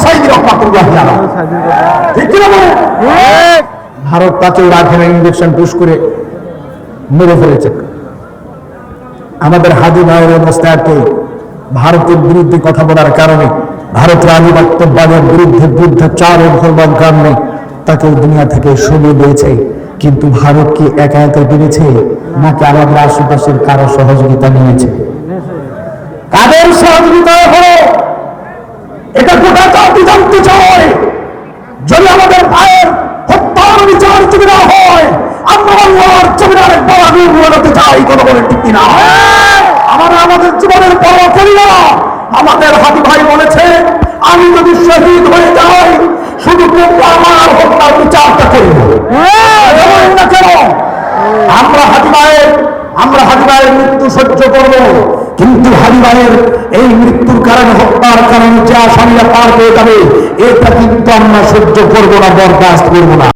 সাইদি রহমাতুল্লাহ আলাইহি, ঠিক কি না বলেন? ভারত তাকেও রাখেন ইঞ্জেকশন পুশ করে মেরে ফেলেছে। আমাদের হাদি ভাইয়ের অবস্থা একই, ভারতের বিরুদ্ধে কথা বলার কারণে, ভারতের আধিপত্যবাদের বিরুদ্ধে চার ধরবার কারণে তাকে দুনিয়া থেকে সরিয়ে দিয়েছে। কিন্তু ভারত কি একা একা পেরেছে, নাকি আমাদের আশেপাশের কারো সহযোগিতা নিয়েছে? কাদের সহযোগিতা হলো এটা গোটা জাতি জানতে চায়। যদি আমাদের ভাইয়ের হত্যার বিচার যদি না হয়, আমরা আল্লাহর জমিনে আরেক বড় আগুন লাগাতে চাই, কোনো বলেন ঠিক কিনা? আমরা আমাদের জীবনের পরোয়া করি না। আমাদের হাদি ভাই বলেছে, আমি যদি শহীদ হয়ে যাই শুধু আমার হত্যার বিচারটা করব না কেন? আমরা হাদি ভাইয়ের মৃত্যু সহ্য করব, কিন্তু হাদি ভাইয়ের এই মৃত্যুর কারণে, হত্যার কারণে যে আসামিরা পার পেয়ে যাবে, এটা কিন্তু আমরা সহ্য করব না, বরদাস্ত করব না।